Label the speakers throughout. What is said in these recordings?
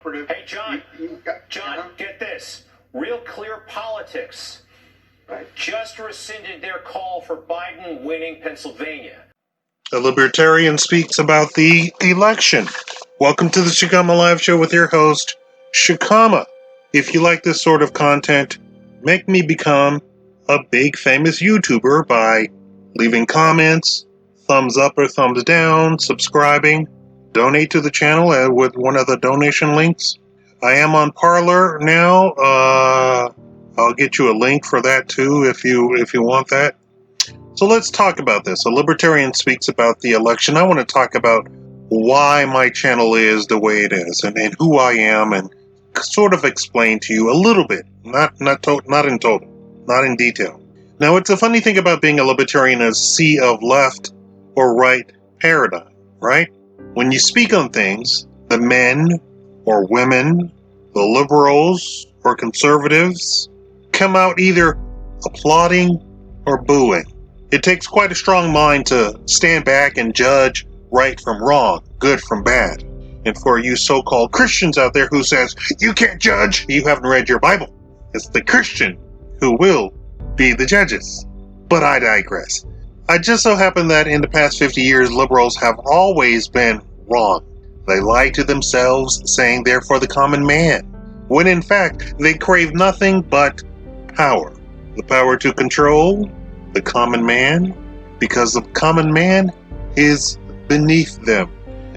Speaker 1: Hey, John, get this. Real Clear Politics just rescinded their call for Biden winning Pennsylvania.
Speaker 2: The Libertarian speaks about the election. Welcome to the Shakaama Live Show with your host, Shakaama. If you like this sort of content, make me become a big famous YouTuber by leaving comments, thumbs up or thumbs down, subscribing, donate to the channel with one of the donation links. I am on Parler now. I'll get you a link for that too if you want that. So let's talk about this. A Libertarian speaks about the election. I want to talk about why my channel is the way it is and who I am, and sort of explain to you a little bit, not in total, not in detail. Now, it's a funny thing about being a Libertarian is sea of left or right paradigm, right? When you speak on things, the men or women, the liberals or conservatives come out either applauding or booing. It takes quite a strong mind to stand back and judge right from wrong, good from bad. And for you so-called Christians out there who says, you can't judge, you haven't read your Bible. It's the Christian who will be the judges. But I digress. I just so happen that in the past 50 years, liberals have always been wrong. They lie to themselves, saying they're for the common man, when in fact they crave nothing but power. The power to control the common man, because the common man is beneath them.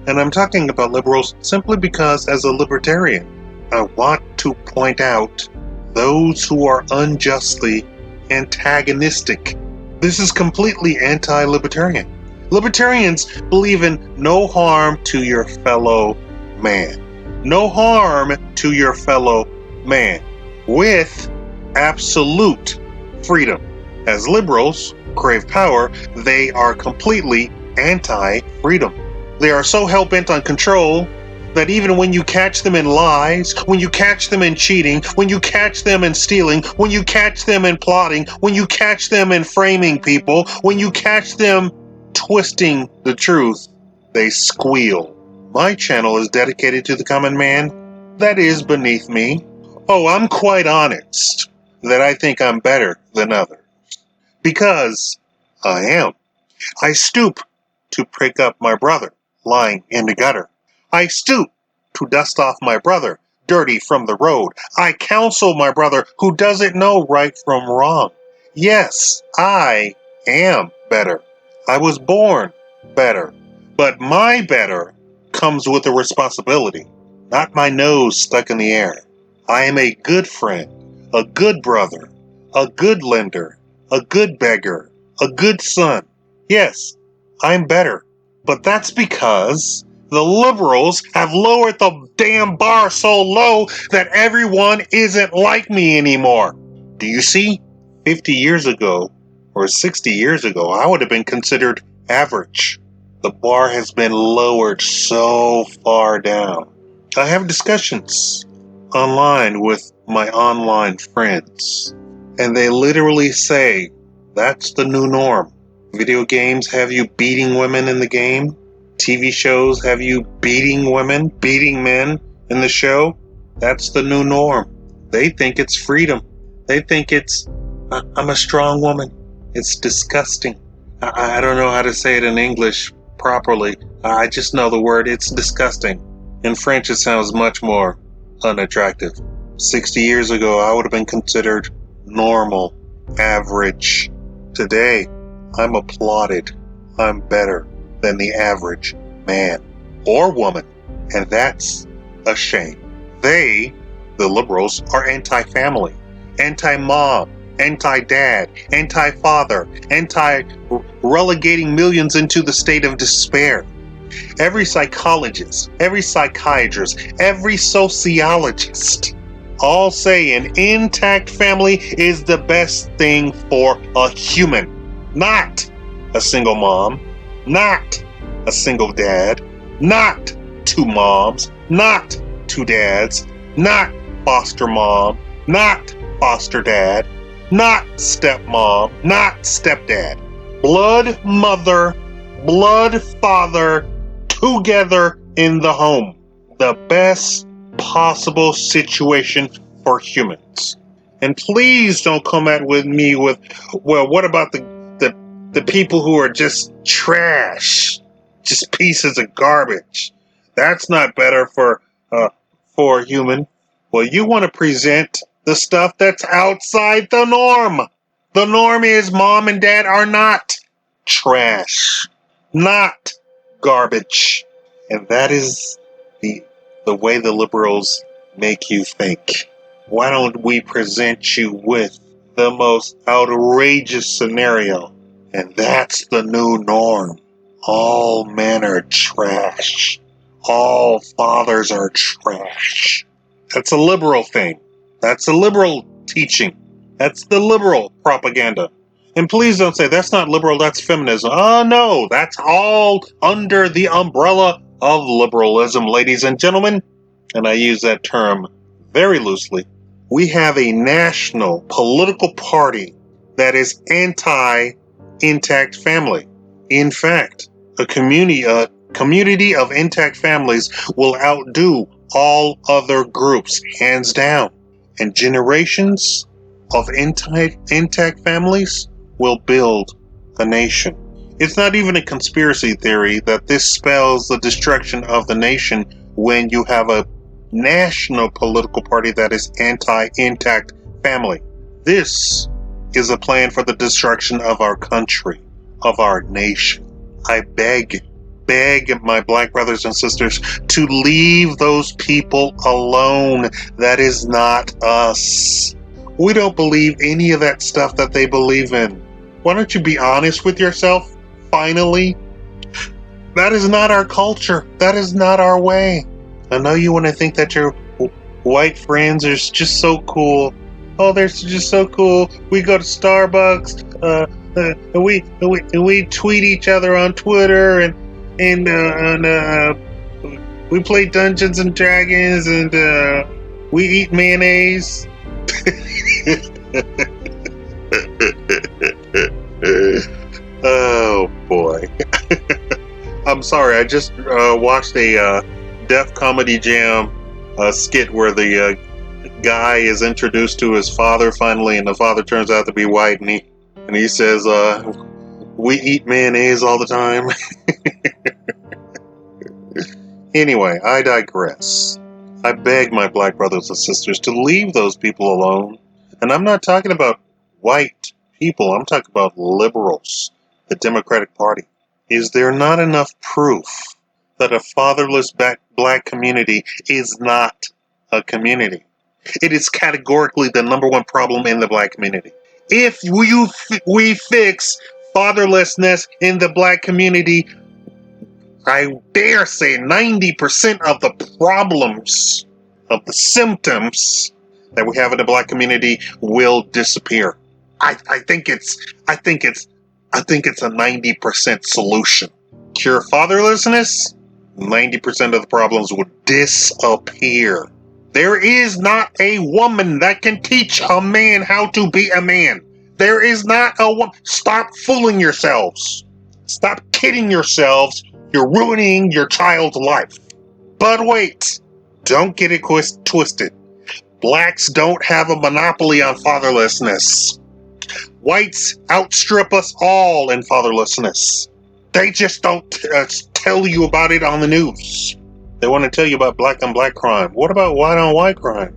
Speaker 2: And I'm talking about liberals simply because, as a libertarian, I want to point out those who are unjustly antagonistic. This is completely anti-libertarian. Libertarians believe in no harm to your fellow man. No harm to your fellow man, with absolute freedom. As liberals crave power, they are completely anti-freedom. They are so hell-bent on control that even when you catch them in lies, when you catch them in cheating, when you catch them in stealing, when you catch them in plotting, when you catch them in framing people, when you catch them twisting the truth, they squeal. My channel is dedicated to the common man that is beneath me. Oh, I'm quite honest that I think I'm better than others. Because I am. I stoop to pick up my brother lying in the gutter. I stoop to dust off my brother dirty from the road. I counsel my brother who doesn't know right from wrong. Yes, I am better. I was born better. But my better comes with a responsibility, not my nose stuck in the air. I am a good friend, a good brother, a good lender, a good beggar, a good son. Yes, I'm better. But that's because the liberals have lowered the damn bar so low that everyone isn't like me anymore. Do you see? 50 years ago, or 60 years ago, I would have been considered average. The bar has been lowered so far down. I have discussions online with my online friends, and they literally say, that's the new norm. Video games have you beating women in the game. TV shows have you beating women, beating men in the show. That's the new norm. They think it's freedom. They think it's, I'm a strong woman. It's disgusting. I don't know how to say it in English properly. I just know the word, it's disgusting. In French, it sounds much more unattractive. 60 years ago, I would have been considered normal, average. Today, I'm applauded. I'm better than the average man or woman, and that's a shame. They, the liberals, are anti-family, anti-mom, anti-dad, anti-father, anti-relegating millions into the state of despair. Every psychologist, every psychiatrist, every sociologist all say an intact family is the best thing for a human. Not a single mom, not a single dad, not two moms, not two dads, not foster mom, not foster dad, not stepmom, not stepdad. Blood mother, blood father, together in the home. The best possible situation for humans. And please don't come at with me with, well, what about the people who are just trash, just pieces of garbage? That's not better for a human. Well, you want to present the stuff that's outside the norm. The norm is mom and dad are not trash, not garbage. And that is the way the liberals make you think. Why don't we present you with the most outrageous scenario? And that's the new norm. All men are trash. All fathers are trash. That's a liberal thing. That's a liberal teaching. That's the liberal propaganda. And please don't say that's not liberal, that's feminism. Oh no, that's all under the umbrella of liberalism, ladies and gentlemen. And I use that term very loosely. We have a national political party that is anti-intact family. In fact, a community of intact families will outdo all other groups, hands down. And generations of intact families will build a nation. It's not even a conspiracy theory that this spells the destruction of the nation when you have a national political party that is anti-intact family. This is a plan for the destruction of our country, of our nation. I beg my black brothers and sisters to leave those people alone. That is not us. We don't believe any of that stuff that they believe in. Why don't you be honest with yourself, finally? That is not our culture. That is not our way. I know you want to think that your white friends are just so cool. Oh, they're just so cool. We go to Starbucks, and we tweet each other on Twitter, and we play Dungeons and Dragons, and we eat mayonnaise. Oh boy. I'm sorry, I just watched a Def Comedy Jam skit where the guy is introduced to his father finally, and the father turns out to be white, and he says, we eat mayonnaise all the time. Anyway, I digress. I beg my black brothers and sisters to leave those people alone. And I'm not talking about white people, I'm talking about liberals, the Democratic Party. Is there not enough proof that a fatherless black community is not a community? It is categorically the number one problem in the black community. If we fix fatherlessness in the black community, I dare say 90% of the problems, of the symptoms that we have in the black community will disappear. I think it's a 90% solution. Cure fatherlessness, 90% of the problems would disappear. There is not a woman that can teach a man how to be a man. There is not a woman. Stop fooling yourselves. Stop kidding yourselves. You're ruining your child's life. But wait, don't get it twisted. Blacks don't have a monopoly on fatherlessness. Whites outstrip us all in fatherlessness. They just don't tell you about it on the news. They want to tell you about black on black crime. What about white on white crime?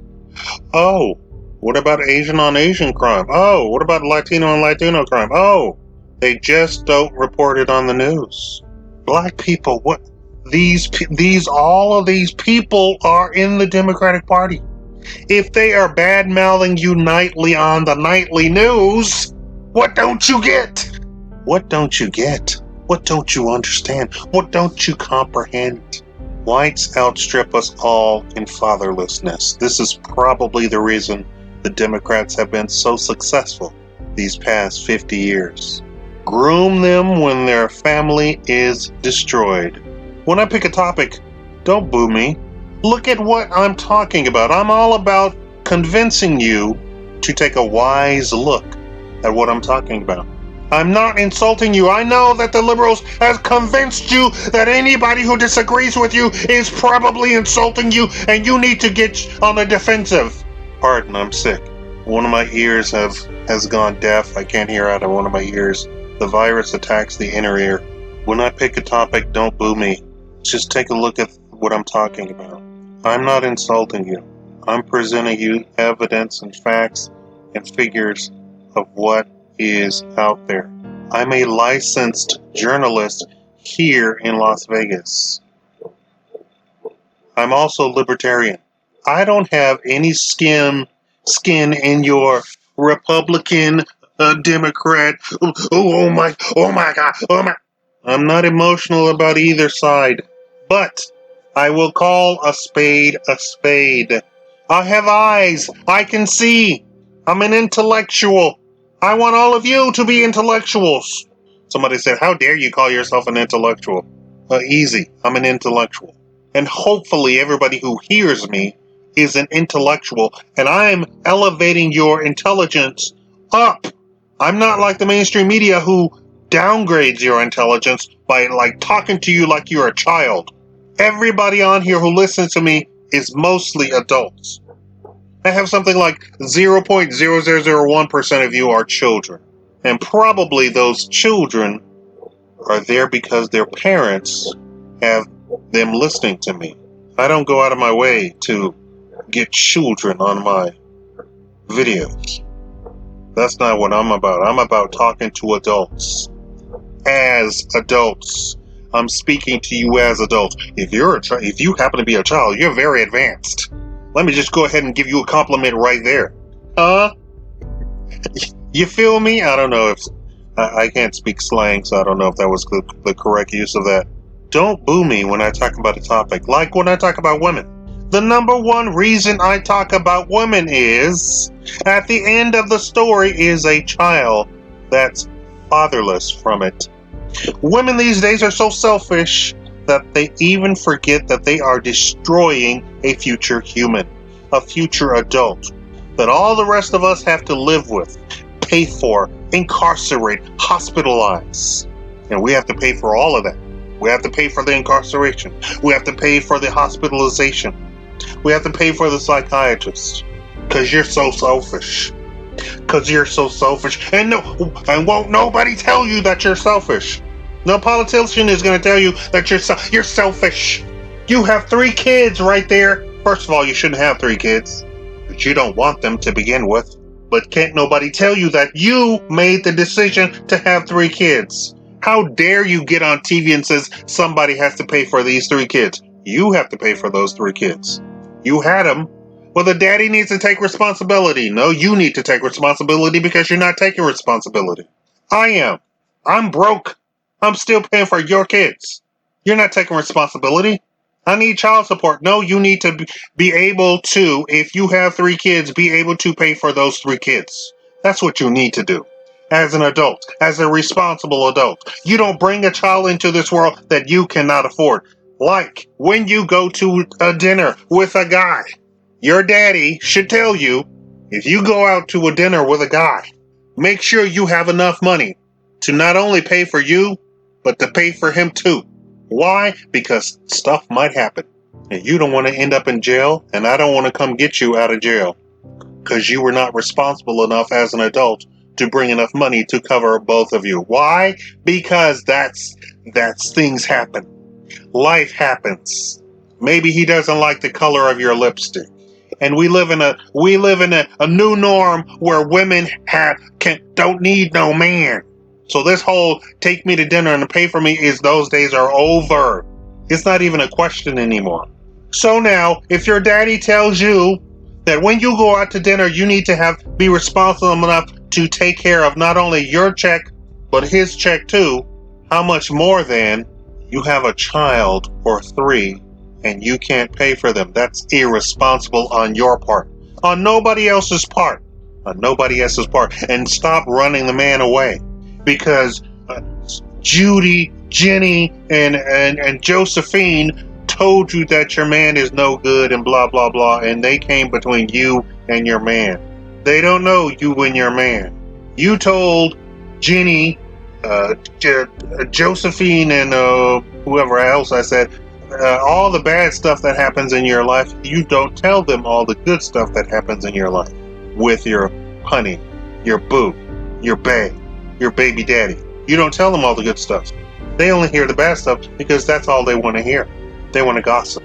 Speaker 2: Oh, what about Asian on Asian crime? Oh, what about Latino on Latino crime? Oh, they just don't report it on the news. Black people, all of these people are in the Democratic Party. If they are bad-mouthing you nightly on the nightly news, what don't you get? What don't you get? What don't you understand? What don't you comprehend? Whites outstrip us all in fatherlessness. This is probably the reason the Democrats have been so successful these past 50 years. Groom them when their family is destroyed. When I pick a topic, don't boo me. Look at what I'm talking about. I'm all about convincing you to take a wise look at what I'm talking about. I'm not insulting you. I know that the liberals has convinced you that anybody who disagrees with you is probably insulting you and you need to get on the defensive. Pardon, I'm sick. One of my ears has gone deaf. I can't hear out of one of my ears. The virus attacks the inner ear. When I pick a topic, don't boo me. Just take a look at what I'm talking about. I'm not insulting you. I'm presenting you evidence and facts and figures of what is out there. I'm a licensed journalist here in Las Vegas. I'm also libertarian. I don't have any skin in your Republican, Democrat. Oh my God, oh my. I'm not emotional about either side, but I will call a spade a spade. I have eyes. I can see. I'm an intellectual. I want all of you to be intellectuals. Somebody said, how dare you call yourself an intellectual? Easy. I'm an intellectual. And hopefully everybody who hears me is an intellectual, and I'm elevating your intelligence up. I'm not like the mainstream media who downgrades your intelligence by talking to you like you're a child. Everybody on here who listens to me is mostly adults. I have something like 0.0001% of you are children. And probably those children are there because their parents have them listening to me. I don't go out of my way to get children on my videos. That's not what I'm about. I'm about talking to adults. As adults. I'm speaking to you as adults. If you happen to be a child, you're very advanced. Let me just go ahead and give you a compliment right there. You feel me? I don't know if I can't speak slang, so I don't know if that was the correct use of that. Don't boo me when I talk about a topic, like when I talk about women. The number one reason I talk about women is, at the end of the story is a child that's fatherless from it. Women these days are so selfish that they even forget that they are destroying a future human, a future adult, that all the rest of us have to live with, pay for, incarcerate, hospitalize. And we have to pay for all of that. We have to pay for the incarceration. We have to pay for the hospitalization. We have to pay for the psychiatrist. Because you're so selfish. Because you're so selfish. And won't nobody tell you that you're selfish. No politician is going to tell you that you're selfish. You have 3 kids right there. First of all, you shouldn't have 3 kids. But you don't want them to begin with. But can't nobody tell you that you made the decision to have 3 kids. How dare you get on TV and says somebody has to pay for these 3 kids? You have to pay for those 3 kids. You had them. Well, the daddy needs to take responsibility. No, you need to take responsibility because you're not taking responsibility. I am. I'm broke. I'm still paying for your kids. You're not taking responsibility. I need child support. No, you need to be able to, if you have 3 kids, be able to pay for those 3 kids. That's what you need to do. As an adult, as a responsible adult. You don't bring a child into this world that you cannot afford. Like when you go to a dinner with a guy, your daddy should tell you, if you go out to a dinner with a guy, make sure you have enough money to not only pay for you, but to pay for him too. Why? Because stuff might happen. And you don't want to end up in jail, and I don't want to come get you out of jail. Because you were not responsible enough as an adult to bring enough money to cover both of you. Why? Because that's things happen. Life happens. Maybe he doesn't like the color of your lipstick. And we live in a new norm where women don't need no man. So this whole take me to dinner and pay for me those days are over. It's not even a question anymore. So now, if your daddy tells you that when you go out to dinner, you need to be responsible enough to take care of not only your check, but his check too, how much more then you have a child or 3 and you can't pay for them? That's irresponsible on your part. On nobody else's part. On nobody else's part. And stop running the man away. Because Judy, Jenny, and Josephine told you that your man is no good and blah, blah, blah. And they came between you and your man. They don't know you and your man. You told Jenny, Josephine, and whoever else I said, all the bad stuff that happens in your life, you don't tell them all the good stuff that happens in your life with your honey, your boo, your bae, your baby daddy. You don't tell them all the good stuff. They only hear the bad stuff because that's all they want to hear. They want to gossip.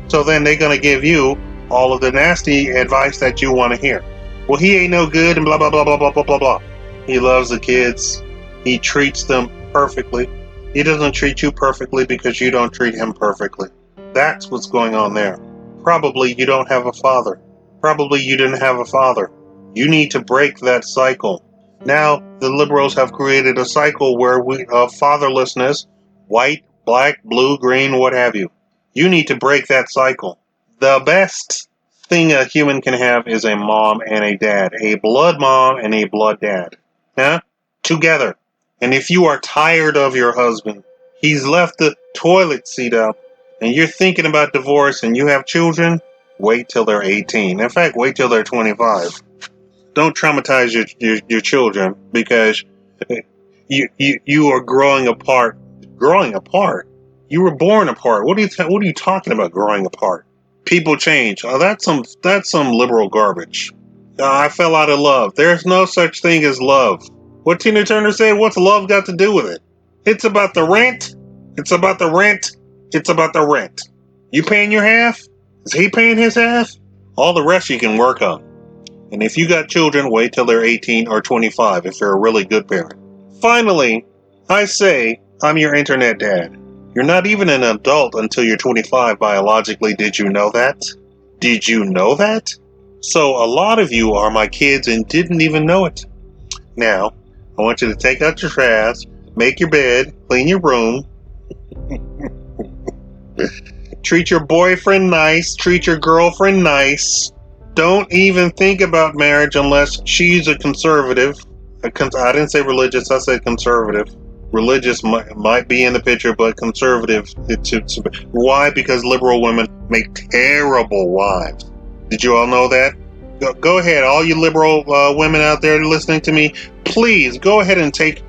Speaker 2: So then they're going to give you all of the nasty advice that you want to hear. Well, he ain't no good and blah, blah, blah, blah, blah, blah, blah, blah. He loves the kids. He treats them perfectly. He doesn't treat you perfectly because you don't treat him perfectly. That's what's going on there. Probably you don't have a father. Probably you didn't have a father. You need to break that cycle. Now, the liberals have created a cycle where fatherlessness, white, black, blue, green, what have you. You need to break that cycle. The best thing a human can have is a mom and a dad. A blood mom and a blood dad. Huh? Together. And if you are tired of your husband, he's left the toilet seat up, and you're thinking about divorce and you have children, wait till they're 18. In fact, wait till they're 25. Don't traumatize your children because you are growing apart. Growing apart? You were born apart. What are you talking about? Growing apart? People change. Oh, that's some liberal garbage. I fell out of love. There's no such thing as love. What Tina Turner said? What's love got to do with it? It's about the rent. It's about the rent. It's about the rent. You paying your half? Is he paying his half? All the rest you can work on. And if you got children, wait till they're 18 or 25 if you're a really good parent. Finally, I say I'm your internet dad. You're not even an adult until you're 25 biologically. Did you know that? Did you know that? So a lot of you are my kids and didn't even know it. Now, I want you to take out your trash, make your bed, clean your room, treat your boyfriend nice, treat your girlfriend nice. Don't even think about marriage unless she's a conservative. I didn't say religious, I said conservative. Religious might be in the picture, but conservative. Why? Because liberal women make terrible wives. Did you all know that? Go ahead, all you liberal women out there listening to me, please go ahead and take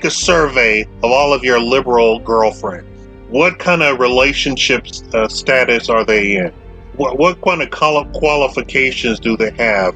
Speaker 2: a survey of all of your liberal girlfriends. What kind of relationship status are they in? What kind of qualifications do they have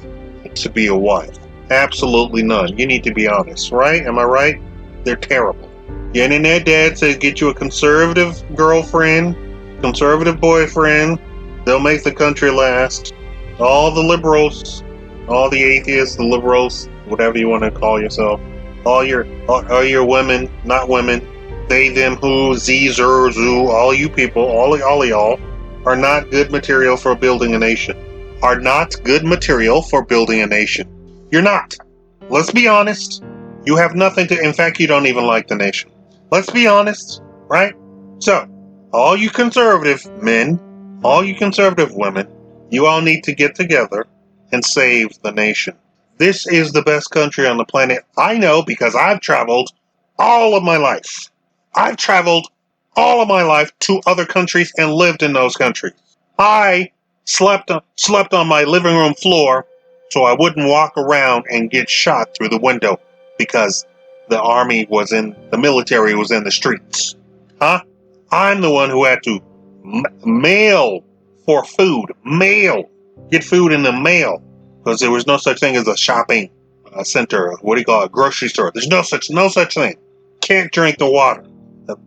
Speaker 2: to be a wife? Absolutely none. You need to be honest, right? Am I right? They're terrible. Your internet dad says get you a conservative girlfriend, conservative boyfriend. They'll make the country last. All the liberals, all the atheists, the liberals, whatever you want to call yourself, all your women, not women, they, them, who, ze, zer, zoo, all you people, all y'all, are not good material for building a nation. Are not good material for building a nation. You're not. Let's be honest. You have nothing to, in fact, you don't even like the nation. Let's be honest, right? So, all you conservative men, all you conservative women, you all need to get together and save the nation. This is the best country on the planet. I know because I've traveled all of my life. I've traveled all of my life to other countries and lived in those countries. I slept on my living room floor so I wouldn't walk around and get shot through the window because the military was in the streets. Huh? I'm the one who had to mail for food. Get food in the mail. Because there was no such thing as a shopping center. What do you call it? A grocery store. There's no such thing. Can't drink the water.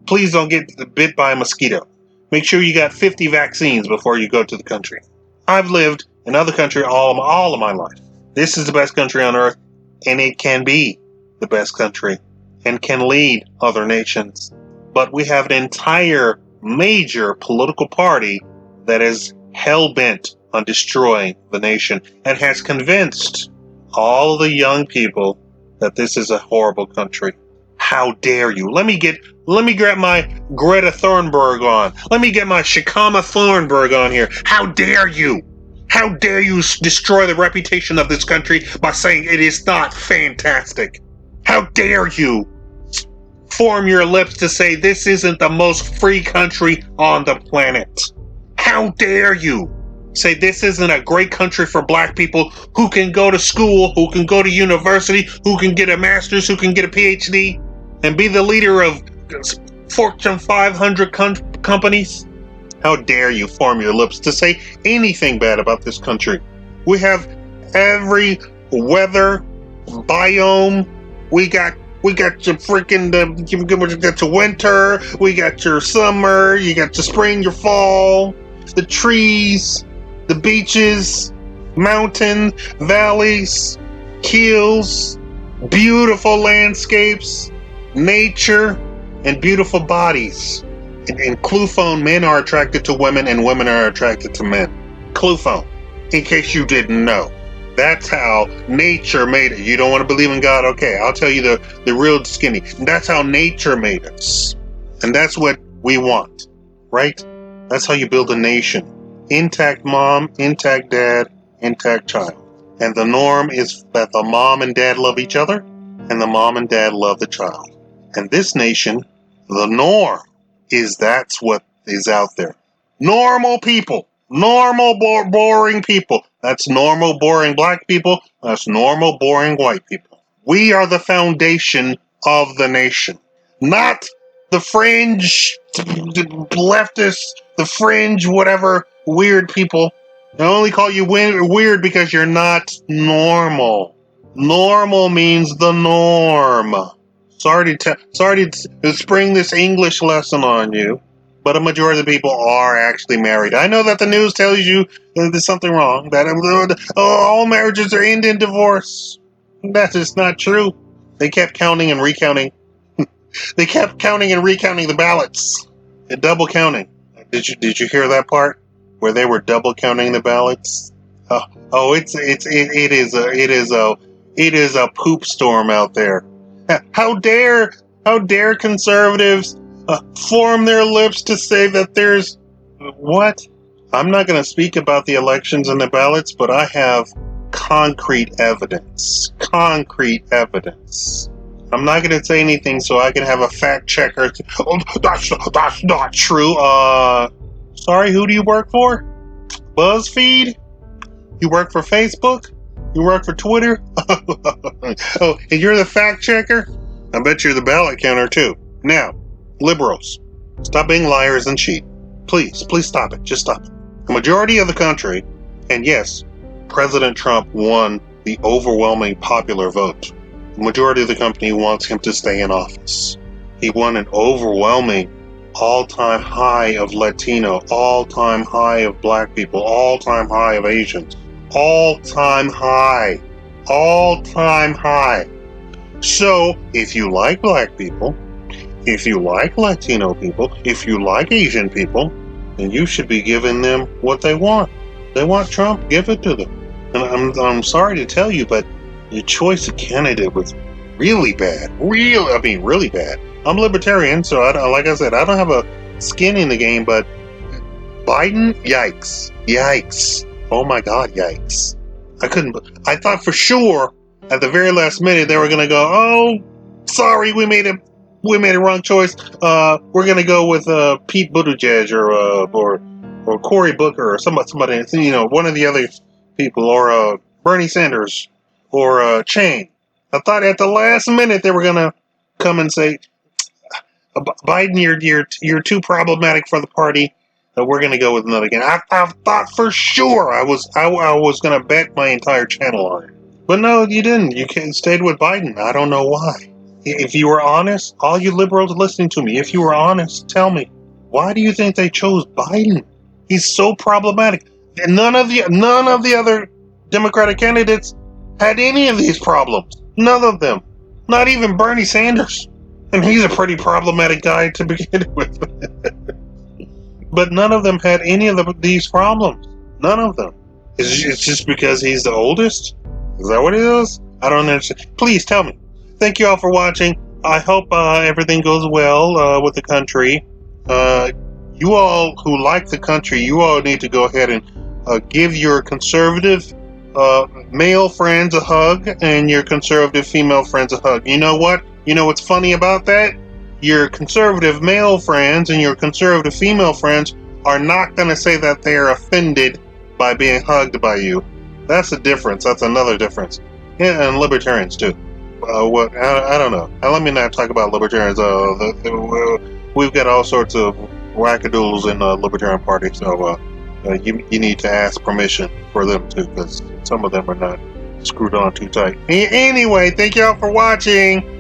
Speaker 2: Please don't get bit by a mosquito. Make sure you got 50 vaccines before you go to the country. I've lived in other countries all of my life. This is the best country on earth, and it can be the best country and can lead other nations. But we have an entire major political party that is hell-bent on destroying the nation and has convinced all the young people that this is a horrible country. How dare you? Let me grab my Greta Thunberg on. Let me get my Shakaama Thornburg on here. How dare you? How dare you destroy the reputation of this country by saying it is not fantastic? How dare you form your lips to say this isn't the most free country on the planet? How dare you say this isn't a great country for black people who can go to school, who can go to university, who can get a master's, who can get a PhD, and be the leader of Fortune 500 companies? How dare you form your lips to say anything bad about this country? We have every weather biome. We got your freaking you got your winter, we got your summer, you got your spring, your fall, the trees, the beaches, mountain, valleys, hills, beautiful landscapes, nature, and beautiful bodies. In Cluphone, men are attracted to women and women are attracted to men. Cluphone, in case you didn't know. That's how nature made it. You don't want to believe in God? Okay, I'll tell you the real skinny. That's how nature made us. And that's what we want, right? That's how you build a nation. Intact mom, intact dad, intact child. And the norm is that the mom and dad love each other, and the mom and dad love the child. And this nation, the norm is that's what is out there. Normal people. Normal, boring people. That's normal, boring black people. That's normal, boring white people. We are the foundation of the nation. Not the fringe, leftists, the fringe, whatever, weird people. I only call you weird because you're not normal. Normal means the norm. Sorry to spring this English lesson on you, but a majority of the people are actually married. I know that the news tells you there's something wrong, that all marriages are end in divorce. That is not true. They kept counting and recounting. They kept counting and recounting the ballots. And double counting. Did you hear that part where they were double counting the ballots? It is a poop storm out there. How dare conservatives form their lips to say that there's what? I'm not going to speak about the elections and the ballots, but I have concrete evidence. Concrete evidence. I'm not going to say anything so I can have a fact checker. Oh, that's not true. Sorry, who do you work for? BuzzFeed? You work for Facebook? You work for Twitter? Oh, and you're the fact checker? I bet you're the ballot counter too. Now, liberals, stop being liars and cheat. Please stop it. Just stop it. The majority of the country, and yes, President Trump won the overwhelming popular vote. The majority of the country wants him to stay in office. He won an overwhelming all-time high of Latino, all-time high of black people, all-time high of Asians. All-time high. All-time high. So, if you like black people, if you like Latino people, if you like Asian people, then you should be giving them what they want. They want Trump, give it to them. And I'm sorry to tell you, but your choice of candidate was really bad. Really bad. I'm libertarian, so like I said, I don't have a skin in the game, but Biden, yikes. Yikes. Oh my God, yikes. I thought for sure at the very last minute they were going to go, oh, sorry, we made a wrong choice. We're going to go with Pete Buttigieg or Cory Booker or somebody, one of the other people, or Bernie Sanders or Chang. I thought at the last minute they were going to come and say, Biden, you're too problematic for the party. We're going to go with another again. I thought for sure I was going to bet my entire channel on it. But no, you didn't. You stayed with Biden. I don't know why. If you were honest, all you liberals listening to me, if you were honest, tell me, why do you think they chose Biden? He's so problematic. None of the other Democratic candidates had any of these problems. None of them. Not even Bernie Sanders. And he's a pretty problematic guy to begin with. But none of them had any of these problems. None of them. It's just because he's the oldest? Is that what it is? I don't understand. Please tell me. Thank you all for watching. I hope everything goes well with the country. You all who like the country, you all need to go ahead and give your conservative male friends a hug and your conservative female friends a hug. You know what? You know what's funny about that? Your conservative male friends and your conservative female friends are not going to say that they are offended by being hugged by you. That's the difference. That's another difference. Yeah, and libertarians too. What I don't know. Let me not talk about libertarians. We've got all sorts of wackadoodles in the Libertarian Party, so you need to ask permission for them too, because some of them are not screwed on too tight. Anyway, thank y'all for watching.